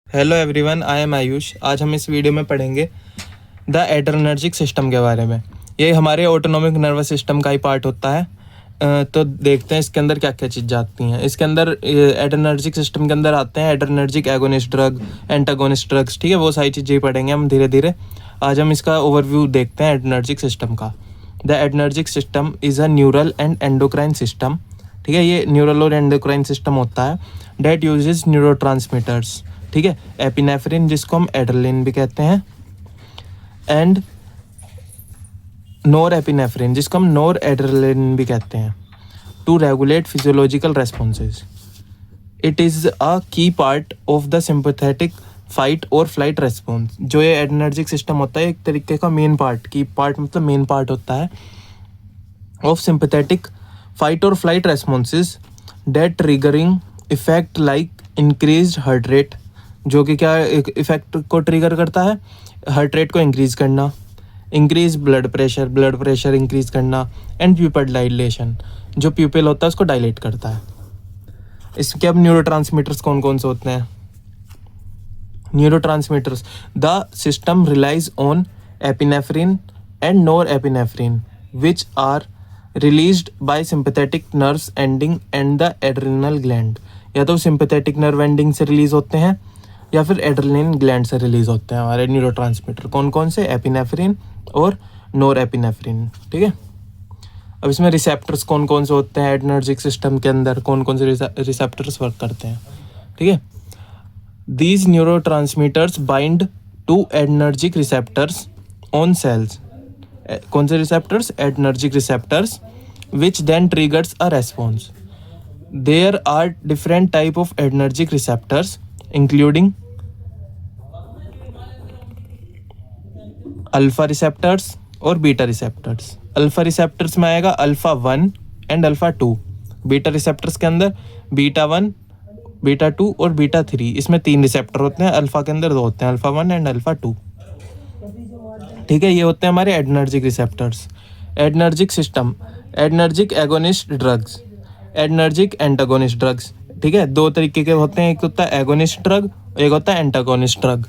Hello everyone, I am Ayush. आज हम इस वीडियो में पढ़ेंगे द एड्रेनर्जिक सिस्टम के बारे में। ये हमारे ऑटोनॉमिक नर्वस सिस्टम का ही पार्ट होता है। तो देखते हैं इसके अंदर क्या क्या चीज़ आती हैं। इसके अंदर एड्रेनर्जिक सिस्टम के अंदर आते हैं adrenergic agonist drug, antagonist drugs. ठीक है, वो सारी चीज़ें ही पढ़ेंगे हम धीरे धीरे। आज हम इसका ओवरव्यू देखते हैं एड्रेनर्जिक सिस्टम का। The adrenergic system is a neural and endocrine system. ठीक है, ये न्यूरल और एंडोक्राइन सिस्टम होता है डेट यूजेज न्यूरोट्रांसमीटर्स। ठीक है, एपिनेफ्रिन जिसको हम एड्रेलिन भी कहते हैं, एंड नोर एपिनेफ्रिन जिसको हम नोर एड्रेलिन भी कहते हैं, to regulate physiological responses. It is a key part of the sympathetic fight और फ्लाइट रेस्पॉन्स। जो ये एड्रेनर्जिक सिस्टम होता है एक तरीके का मेन पार्ट, की पार्ट मतलब मेन पार्ट होता है ऑफ सिंपैथेटिक फाइट और flight responses that triggering effect like increased heart rate, जो कि क्या इफेक्ट को ट्रिगर करता है, हार्ट रेट को इंक्रीज करना, इंक्रीज ब्लड प्रेशर इंक्रीज करना, एंड प्यूपिल डायलेशन, जो प्यूपिल होता है उसको डायलेट करता है। इसके अब न्यूरोट्रांसमीटर्स कौन कौन से होते हैं। Neurotransmitters, the system relies on epinephrine and norepinephrine which are released by sympathetic nerves ending and the adrenal gland. या तो सिंपैथेटिक नर्व एंडिंग से रिलीज होते हैं या फिर एड्रेनलिन ग्लैंड से रिलीज होते हैं हमारे न्यूरोट्रांसमीटर। कौन कौन से, एपिनेफ्रिन और नोर एपिनेफ्रिन। ठीक है, अब इसमें रिसेप्टर्स कौन कौन से होते हैं एड्रेनर्जिक सिस्टम के अंदर, कौन कौन से रिसेप्टर्स वर्क करते हैं। ठीक है, these neurotransmitters bind to adrenergic receptors on cells. कौन से receptors, adrenergic receptors, which then triggers a response. There are different type of adrenergic receptors including alpha receptors और बीटा रिसेप्टर्स। अल्फा रिसेप्टर्स में आएगा alpha 1 and alpha 2। Beta receptors के अंदर beta 1, beta 2 और beta 3। इसमें 3 receptor होते हैं, alpha के अंदर 2 होते हैं, अल्फा 1 एंड अल्फा 2। ठीक है, ये होते हैं हमारे adrenergic receptors. Adrenergic system, adrenergic agonist drugs, adrenergic antagonist drugs. ठीक है, 2 तरीके के होते हैं, एक होता है एगोनिस्ट ड्रग, एक होता है antagonist drug.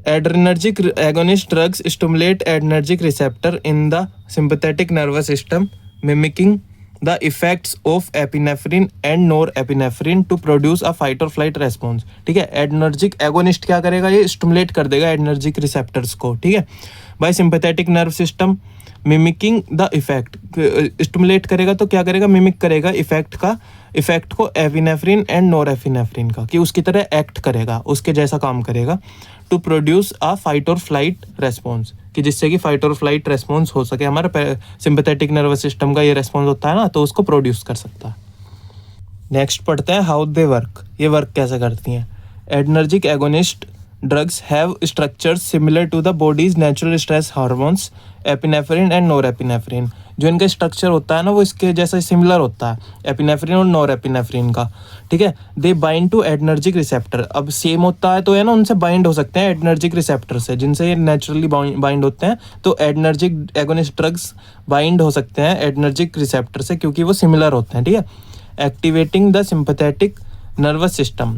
Adrenergic agonist drugs stimulate adrenergic receptor in the sympathetic nervous system mimicking the effects of epinephrine and norepinephrine to produce a fight और फ्लाइट रेस्पॉन्स। ठीक है, एड्रेनर्जिक एगोनिस्ट क्या करेगा, ये stimulate कर देगा एड्रेनर्जिक रिसेप्टर्स को। ठीक है, by sympathetic nerve system mimicking the effect, stimulate करेगा तो क्या करेगा, मिमिक करेगा इफेक्ट को एपिनेफ्रिन एंड नोर एपिनेफ्रिन का, कि उसकी तरह एक्ट करेगा, उसके जैसा काम करेगा। टू प्रोड्यूस अ फाइट और फ्लाइट रेस्पॉन्स, कि जिससे कि फाइट और फ्लाइट रेस्पॉन्स हो सके। हमारे सिंपैथेटिक नर्वस सिस्टम का ये रेस्पॉन्स होता है ना, तो उसको प्रोड्यूस कर सकता है। नेक्स्ट पढ़ते हैं हाउ दे वर्क, ये वर्क कैसे करती हैं। Adrenergic agonist drugs have structures similar to the body's natural stress hormones epinephrine and norepinephrine. जो इनका स्ट्रक्चर होता है ना, वो इसके जैसा सिमिलर होता है एपिनेफ्रिन और नोर एपिनेफ्रिन का। ठीक है, they bind to adrenergic receptor. अब सेम होता है तो है ना, उनसे बाइंड हो सकते हैं एड्रेनर्जिक रिसेप्टर से, जिनसे ये नेचुरली बाइंड होते हैं। तो एड्रेनर्जिक एगोनिस्ट ड्रग्स बाइंड हो सकते हैं एड्रेनर्जिक रिसेप्टर से, क्योंकि वो सिमिलर होते हैं। ठीक है, activating the sympathetic nervous system,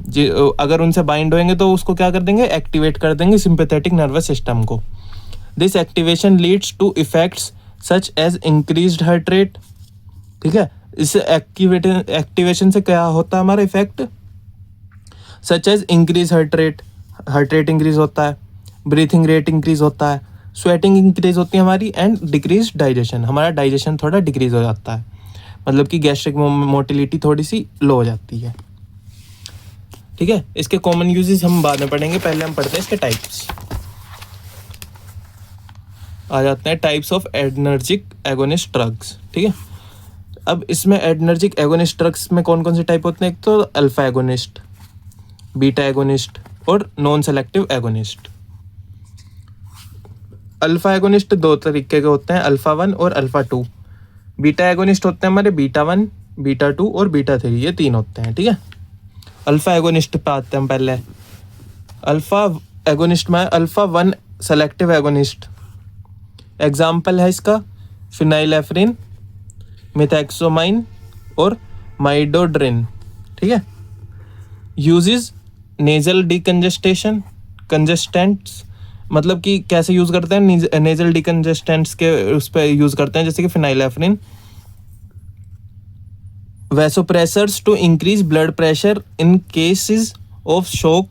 अगर उनसे बाइंड होंगे तो उसको क्या कर देंगे, एक्टिवेट कर देंगे सिंपैथेटिक नर्वस सिस्टम को। This activation leads to effects such as increased heart rate. ठीक है, इस एक्टिवेशन से क्या होता है हमारा effect, such as increase heart rate increase होता है, ब्रीथिंग रेट इंक्रीज होता है, स्वेटिंग इंक्रीज होती है हमारी, एंड डिक्रीज डाइजेशन, हमारा डाइजेशन थोड़ा डिक्रीज हो जाता है, मतलब कि गैस्ट्रिक मोटिलिटी थोड़ी सी लो हो जाती है। ठीक है, इसके कॉमन यूजेस हम बाद में पढ़ेंगे, पहले हम पढ़ते हैं इसके टाइप्स। आ जाते हैं types of adrenergic agonist drugs. ठीक है, अब इसमें एड्रेनर्जिक एगोनिस्ट ड्रग्स में कौन कौन से टाइप होते हैं, एक तो अल्फा एगोनिस्ट, बीटा एगोनिस्ट और non selective agonist. Alpha agonist 2 तरीके के होते हैं, अल्फा 1 और अल्फा 2। बीटा एगोनिस्ट होते हैं हमारे बीटा 1, बीटा 2 और बीटा 3, ये 3 होते हैं। ठीक है, अल्फा एगोनिस्ट पे आते हैं हम पहले। अल्फा एगोनिस्ट में अल्फा 1 सेलेक्टिव एगोनिस्ट। एग्जाम्पल है इसका फिनाइलेफ्रिन, मिथैक्सोमाइन और माइडोड्रिन। ठीक है। यूजेस नेजल डिकंजेस्टेशन कंजेस्टेंट्स, मतलब कि कैसे यूज करते हैं नेजल डिकंजेस्टेंट्स के उस पर यूज करते हैं, जैसे कि phenylephrine. Vasopressors to increase blood pressure in cases of shock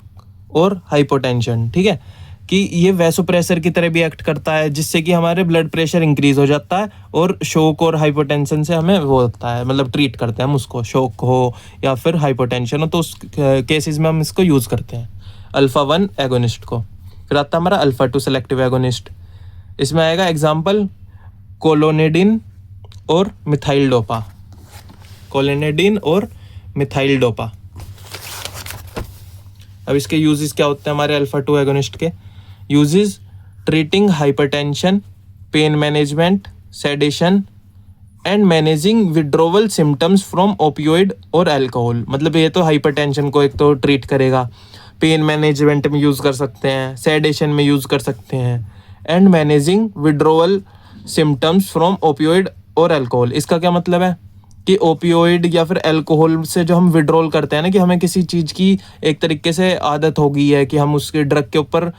और हाइपोटेंशन, ठीक है, कि ये वैसोप्रेसर की तरह भी एक्ट करता है, जिससे कि हमारे ब्लड प्रेशर इंक्रीज हो जाता है और शॉक और हाइपोटेंशन से हमें वो होता है, मतलब ट्रीट करते हैं हम उसको, शॉक हो या फिर हाइपोटेंशन हो तो उस केसेस में हम इसको यूज़ करते हैं, अल्फा 1 एगोनिस्ट को। फिर आता है हमारा अल्फा 2 सेलेक्टिव एगोनिस्ट। इसमें आएगा एग्जाम्पल कोलोनिडिन और मिथाइल डोपा, कोलोनिडिन और मिथाइल डोपा। अब इसके यूजेस क्या होते हैं हमारे अल्फा 2 एगोनिस्ट के? Uses treating hypertension, pain management, sedation and managing withdrawal symptoms from opioid और अल्कोहल। मतलब ये तो हाइपरटेंशन को एक तो ट्रीट करेगा, पेन मैनेजमेंट में यूज़ कर सकते हैं, सेडेशन में यूज़ कर सकते हैं, and managing withdrawal symptoms from opioid और अल्कोहल। इसका क्या मतलब है कि ओपियोइड या फिर अल्कोहल से जो हम विड्रॉल करते हैं ना, कि हमें किसी चीज़ की एक तरीके से आदत हो गई है कि हम उसके ड्रग के ऊपर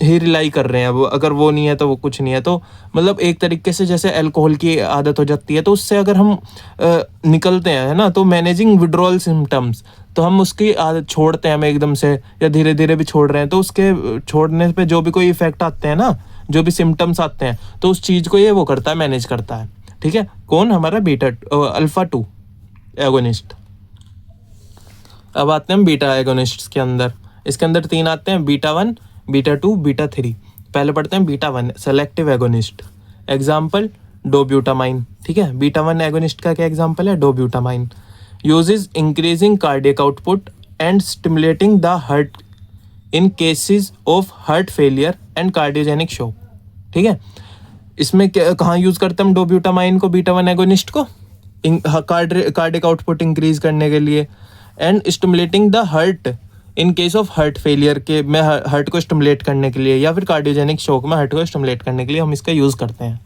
ही रिलाई कर रहे हैं, वो अगर वो नहीं है तो वो कुछ नहीं है, तो मतलब एक तरीके से जैसे अल्कोहल की आदत हो जाती है, तो उससे अगर हम निकलते हैं, है ना, तो मैनेजिंग विड्रॉल सिम्टम्स, तो हम उसकी आदत छोड़ते हैं, हम एकदम से या धीरे धीरे भी छोड़ रहे हैं, तो उसके छोड़ने पे जो भी कोई इफेक्ट आते हैं ना, जो भी सिम्टम्स आते हैं, तो उस चीज़ को ये वो करता है, मैनेज करता है, ठीक है। कौन? हमारा अल्फा 2 एगोनिस्ट। अब आते हैं बीटा एगोनिस्ट के अंदर। इसके अंदर 3 आते हैं, बीटा 1, बीटा 2, बीटा 3। पहले पढ़ते हैं बीटा 1 सेलेक्टिव एगोनिस्ट। एग्जाम्पल डोब्यूटामाइन, ठीक है। बीटा 1 एगोनिस्ट का क्या एग्जाम्पल है? डोब्यूटामाइन। Uses increasing cardiac output and stimulating the heart in cases of heart failure and cardiogenic shock, ठीक है। इसमें कहाँ यूज़ करते हैं हम डोब्यूटामाइन को, बीटा 1 एगोनिस्ट को? कार्डियक आउटपुट इंक्रीज करने के लिए, and stimulating the heart in case of heart failure के में हार्ट को स्टिमुलेट करने के लिए, या फिर कार्डियोजेनिक शॉक में हार्ट को स्टिमुलेट करने के लिए हम इसका यूज़ करते हैं।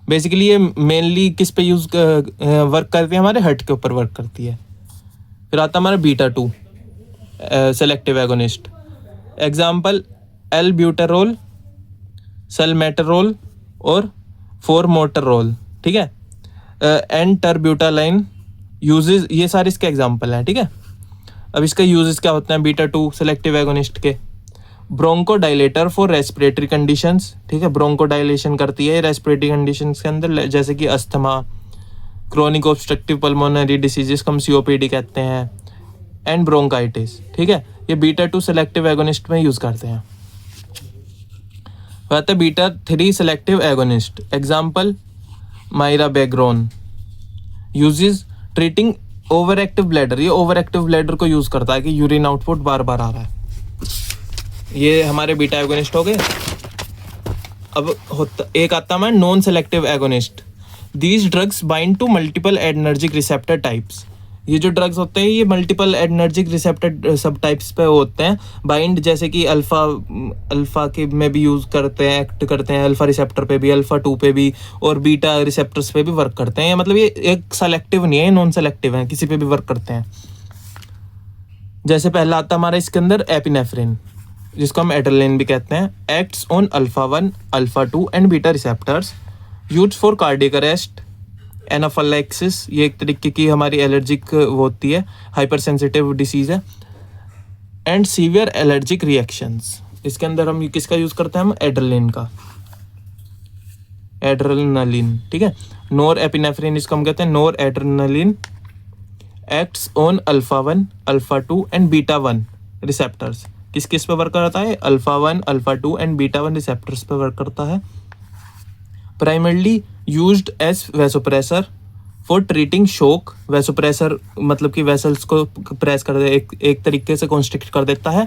बेसिकली ये मेनली किस पे वर्क करती है? हमारे हार्ट के ऊपर वर्क करती है। फिर आता हमारा बीटा 2 सेलेक्टिव एगोनिस्ट। एग्जाम्पल एल्ब्यूटेरोल, सल्मेटेरोल और फोरमोटेरोल, ठीक है, एंड टर्ब्यूटालाइन यूजेस, ये सारे इसके एग्जाम्पल हैं, ठीक है। अब इसका यूजेस क्या होते हैं बीटा 2 सेलेक्टिव एगोनिस्ट के? ब्रोंकोडाइलेटर फॉर रेस्पिरेटरी कंडीशंस, ठीक है, ब्रोंकोडाइलेशन करती है रेस्पिरेटरी कंडीशंस के अंदर, जैसे कि asthma, chronic obstructive pulmonary diseases को हम सीओपीडी कहते हैं, एंड ब्रोंकाइटिस, ठीक है। ये बीटा 2 सेलेक्टिव एगोनिस्ट में यूज़ करते हैं। बात है beta 3 selective agonist. Example mirabegron. Uses treating over active bladder. ये ओवर एक्टिव ब्लैडर को यूज़ करता है कि यूरिन आउटपुट बार बार आ रहा है। ये हमारे बीटा एगोनिस्ट हो गए। अब एक आता है non selective agonist. These drugs bind to multiple adrenergic receptor types. ये जो ड्रग्स होते हैं ये multiple adrenergic receptor subtypes पे होते हैं बाइंड, जैसे कि अल्फा के में भी यूज़ करते हैं, एक्ट करते हैं अल्फा रिसेप्टर पे भी, अल्फा 2 पे भी, और बीटा रिसेप्टर्स पे भी वर्क करते हैं। मतलब ये एक सेलेक्टिव नहीं है, नॉन सेलेक्टिव है, किसी पे भी वर्क करते हैं। जैसे पहला आता हमारा इसके अंदर एपिनेफ्रिन, जिसको हम एड्रेनालिन भी कहते हैं। Acts on alpha 1, alpha 2 and beta receptors, used for cardiac arrest, anaphylaxis, ये एक तरीके की हमारी एलर्जिक होती है, हाइपर सेंसिटिव डिसीज़ है, एंड सीवियर एलर्जिक रिएक्शंस। इसके अंदर हम किसका यूज़ करते हैं? हम एड्रेनालिन का, एड्रेनालिन, ठीक है। नोर एपिनेफ्रिन इसको हम कहते हैं noradrenaline. Acts on alpha 1, alpha 2 and beta 1 receptors. किस किस पे वर्क करता है? Alpha 1, alpha 2 and beta 1 receptors पे वर्क करता है। Primarily used as vasopressor for treating shock. Vasopressor मतलब कि वेसल्स को प्रेस कर दे, एक तरीके से कॉन्स्ट्रिक्ट कर देता है।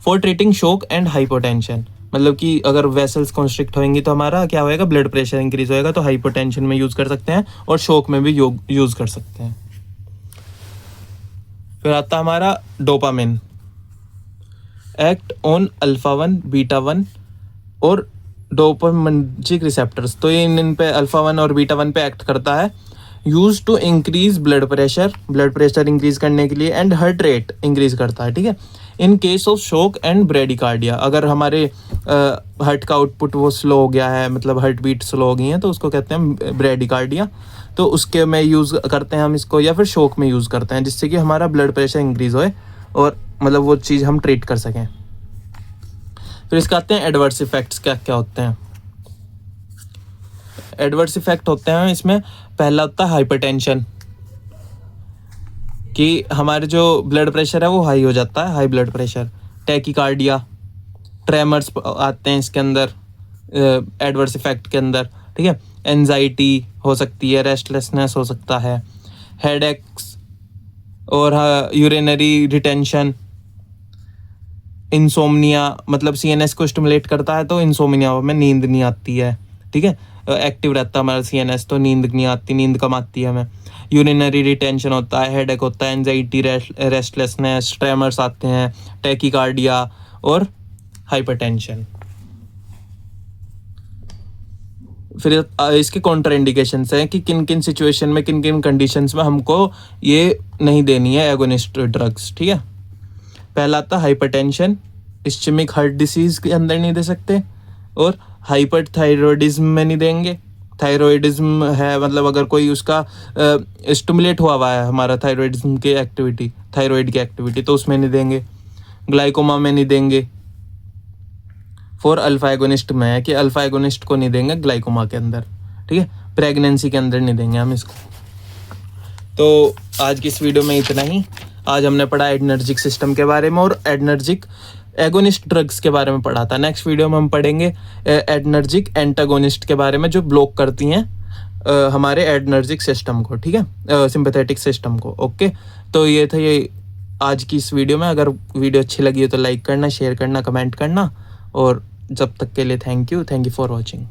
For treating shock and hypotension, मतलब कि अगर वेसल्स कॉन्स्ट्रिक्ट होंगी तो हमारा क्या होएगा? ब्लड प्रेशर इंक्रीज होएगा, तो हाइपोटेंशन में यूज़ कर सकते हैं और शॉक में भी यूज़ कर सकते हैं। फिर आता हमारा dopamine. Act on alpha 1, beta 1 और डोपामिनर्जिक रिसेप्टर्स। तो ये इन पे अल्फा 1 और बीटा 1 पे एक्ट करता है। Use to increase blood pressure increase करने के लिए, एंड हार्ट रेट इंक्रीज करता है, ठीक है। In case of shock and bradycardia, अगर हमारे हार्ट का आउटपुट वो स्लो हो गया है, मतलब हार्ट बीट स्लो हो गई है, तो उसको कहते हैं ब्रेडिकार्डिया। तो उसके में यूज़ करते हैं हम इसको, या फिर शॉक में यूज़ करते हैं, जिससे कि हमारा ब्लड प्रेशर इंक्रीज होए और मतलब वो चीज़ हम ट्रीट कर सकें। फिर इसके आते हैं एडवर्स इफेक्ट्स, क्या क्या होते हैं। एडवर्स इफेक्ट होते हैं इसमें, पहला होता है हाइपरटेंशन, कि हमारे जो ब्लड प्रेशर है वो हाई हो जाता है, high blood pressure. Tachycardia, tremors आते हैं इसके अंदर एडवर्स इफेक्ट के अंदर, ठीक है। एंजाइटी हो सकती है, रेस्टलेसनेस हो सकता है, हेडेक्स और यूरिनरी रिटेंशन, इंसोम्निया, मतलब सीएनएस को स्टिमुलेट करता है तो इंसोम्निया में नींद नहीं आती है, ठीक है। एक्टिव रहता है हमारा सीएनएस तो नींद नहीं आती, नींद कम आती है हमें। यूरिनरी रिटेंशन होता है, हेडेक होता है, एंजाइटी, रेस्टलेसनेस, ट्रेमर्स आते हैं, टैकीकार्डिया और हाइपरटेंशन। फिर इसके कॉन्ट्रा इंडिकेशंस हैं कि किन किन सिचुएशन में, किन किन कंडीशंस में हमको ये नहीं देनी है एगोनिस्ट ड्रग्स, ठीक है। पहला आता हाइपरटेंशन, इस्चेमिक हार्ट डिसीज के अंदर नहीं दे सकते, और हाइपरथायरॉयडिज्म में नहीं देंगे। थायरॉयडिज्म है मतलब अगर कोई उसका स्टिमुलेट हुआ है हमारा थायरॉयडिज्म की एक्टिविटी, थायरॉयड की एक्टिविटी, तो उसमें नहीं देंगे। ग्लाइकोमा में नहीं देंगे। फॉर अल्फा एगोनिस्ट में है कि अल्फा एगोनिस्ट को नहीं देंगे ग्लाइकोमा के अंदर, ठीक है। प्रेगनेंसी के अंदर नहीं देंगे हम इसको। तो आज की इस वीडियो में इतना ही। आज हमने पढ़ा एडनर्जिक सिस्टम के बारे में और एडनर्जिक एगोनिस्ट ड्रग्स के बारे में पढ़ा था। नेक्स्ट वीडियो में हम पढ़ेंगे एडनर्जिक एंटागोनिस्ट के बारे में, जो ब्लॉक करती हैं हमारे एडनर्जिक सिस्टम को, ठीक है, सिंपैथेटिक सिस्टम को। ओके, तो ये था ये आज की इस वीडियो में। अगर वीडियो अच्छी लगी हो तो लाइक करना, शेयर करना, कमेंट करना, और जब तक के लिए थैंक यू फॉर वॉचिंग।